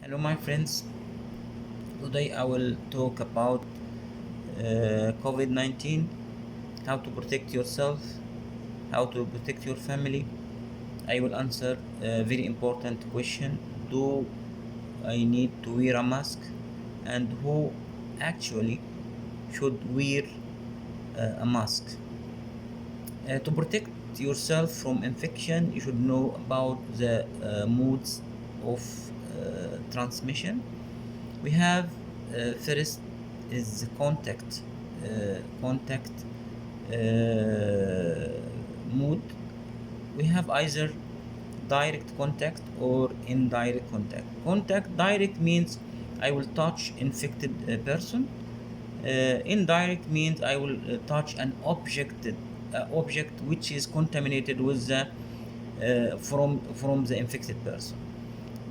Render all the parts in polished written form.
Hello, my friends. Today I will talk about COVID-19, how to protect yourself, how to protect your family. I will answer a very important question. Do I need to wear a mask? And who actually should wear a mask? To protect yourself from infection, you should know about the modes of transmission. We have first is the contact mode. We have either direct contact or indirect contact. Contact direct means I will touch infected person. Indirect means I will touch an object which is contaminated with the from the infected person.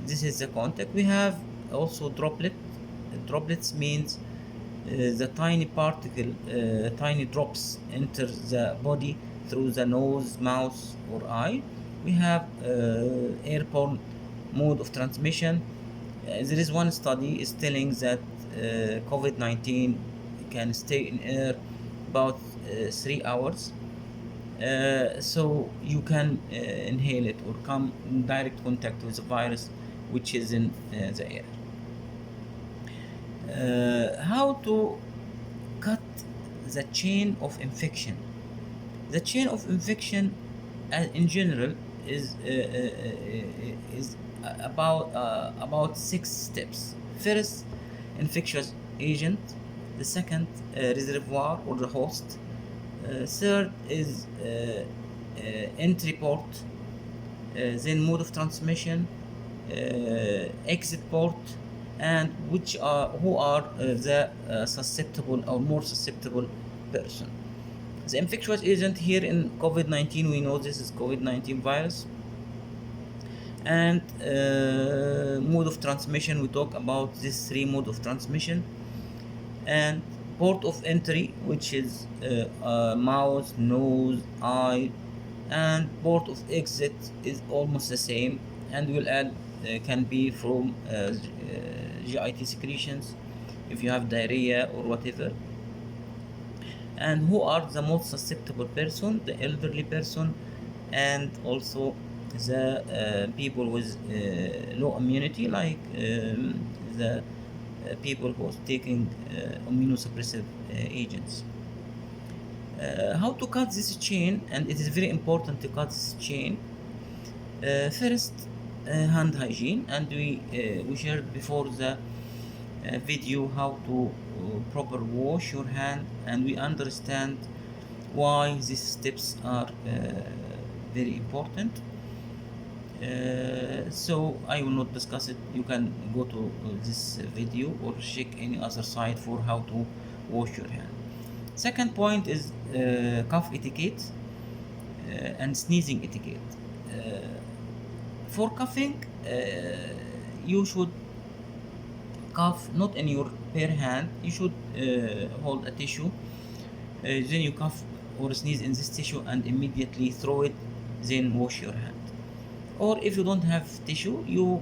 This is the contact. We have also droplet. Droplets means the tiny particle, tiny drops enter the body through the nose, mouth, or eye. We have airborne mode of transmission. There is one study is telling that COVID-19 can stay in air about 3 hours. So you can inhale it or come in direct contact with the virus which is in the air. How to cut the chain of infection? The chain of infection, in general, is about 6 steps. First, infectious agent. The second, reservoir or the host. Third is entry port. Then mode of transmission, exit port, and which are who are the susceptible or more susceptible person. The infectious agent here in COVID-19, we know this is COVID-19 virus. And mode of transmission, we talk about this 3 mode of transmission. And port of entry, which is mouth, nose, eye, and port of exit is almost the same, and we'll add can be from GIT secretions if you have diarrhea or whatever. And who are the most susceptible person? The elderly person, and also the people with low immunity, like the people who are taking immunosuppressive agents. How to cut this chain, and it is very important to cut this chain. First, hand hygiene, and we shared before the video how to proper wash your hand, and we understand why these steps are very important. So I will not discuss it. You can go to this video or check any other site for how to wash your hand. Second point is cough etiquette and sneezing etiquette. For coughing, you should cough not in your bare hand. You should hold a tissue. Then you cough or sneeze in this tissue and immediately throw it. Then wash your hand. Or if you don't have tissue, you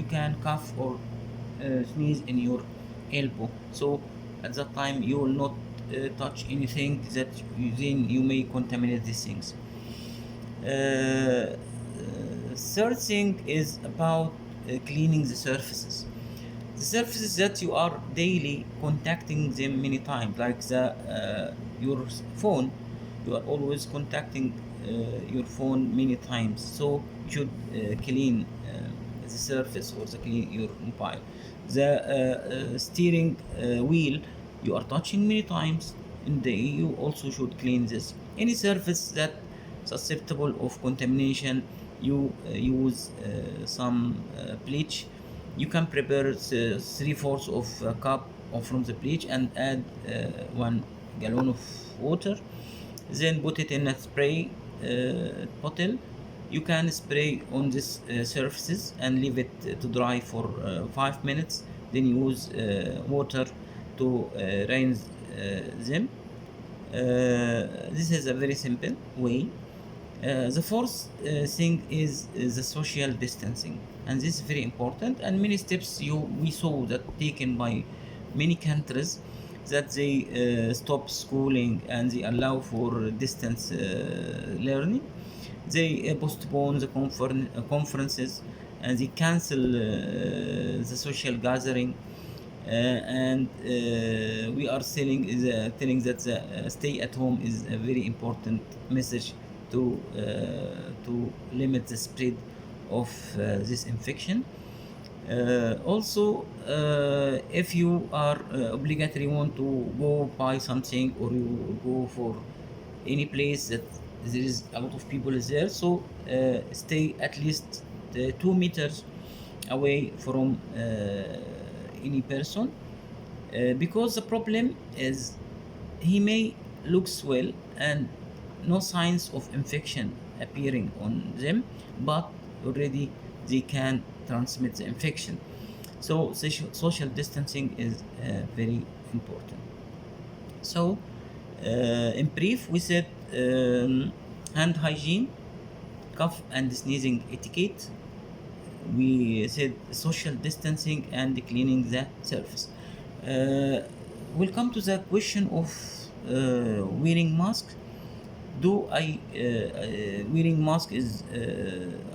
can cough or sneeze in your elbow. So at that time you will not touch anything that then you may contaminate these things. Third thing is about cleaning the surfaces. The surfaces that you are daily contacting them many times, like your phone. You are always contacting your phone many times, so you should clean the surface or clean your mobile. The steering wheel you are touching many times in the day, you also should clean this. Any surface that susceptible of contamination, you use some bleach. You can prepare 3/4 of a cup from the bleach and add 1 gallon of water. Then put it in a spray bottle. You can spray on these surfaces and leave it to dry for 5 minutes. Then use water to rinse them. This is a very simple way. The fourth thing is the social distancing, and this is very important. And many steps we saw that taken by many countries, that they stop schooling and they allow for distance learning. They postpone the conferences, and they cancel the social gathering, and we are telling that the stay at home is a very important message to limit the spread of this infection. Also, if you are obligatory want to go buy something, or you go for any place that there is a lot of people is there, so stay at least 2 meters away from any person, because the problem is he may looks well and no signs of infection appearing on them, but already they can transmit the infection. So social distancing is very important. So in brief, we said hand hygiene, cough and sneezing etiquette. We said social distancing and cleaning the surface. Uh, we'll come to the question of wearing mask. Do I wearing mask is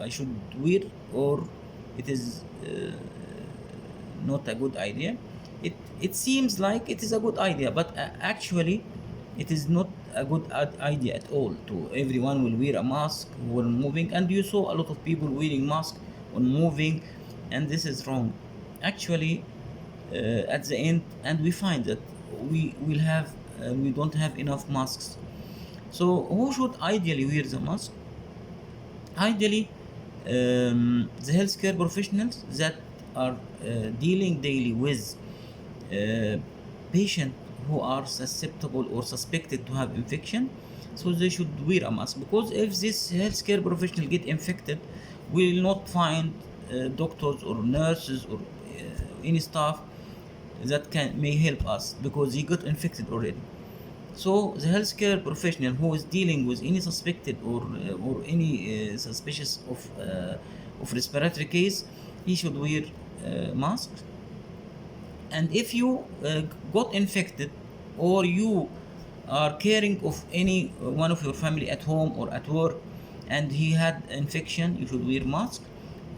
I should wear, or it is not a good idea? It seems like it is a good idea, but actually it is not a good idea at all. To everyone will wear a mask when moving, and you saw a lot of people wearing mask on moving, and this is wrong. Actually, at the end, and we find that we don't have enough masks. So who should ideally wear the mask? Ideally, the healthcare professionals that are dealing daily with patients who are susceptible or suspected to have infection, so they should wear a mask, because if this healthcare professional get infected, we will not find doctors or nurses or any staff that may help us, because he got infected already. So the healthcare professional who is dealing with any suspected or any suspicious of respiratory case, he should wear mask. And if you got infected, or you are caring of any one of your family at home or at work, and he had infection, you should wear mask.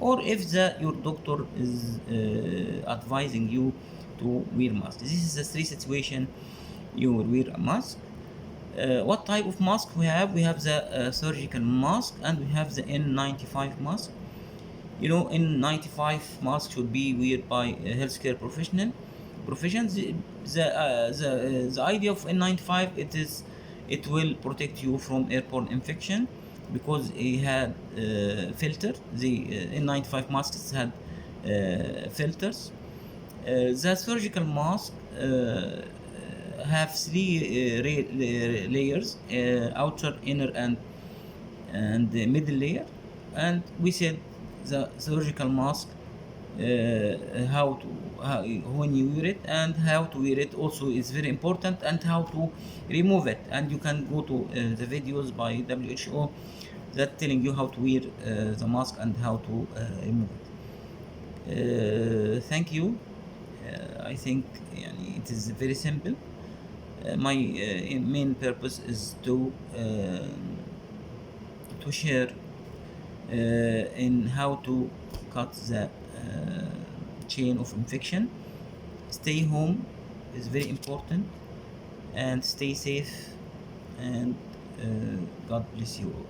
Or if your doctor is advising you to wear mask, this is the three situation you will wear a mask. What type of mask we have? We have the surgical mask, and we have the N95 mask. You know, N95 mask should be worn by a healthcare professions. The idea of N95, it will protect you from airborne infection, because it had filter. The N95 masks had filters. The surgical mask have three layers: outer, inner, and the middle layer. And we said the surgical mask, when you wear it, and how to wear it also is very important, and how to remove it. And you can go to the videos by WHO that telling you how to wear the mask and how to remove it. Thank you. I think it is very simple. My main purpose is to share in how to cut the chain of infection. Stay home is very important, and stay safe, and God bless you all.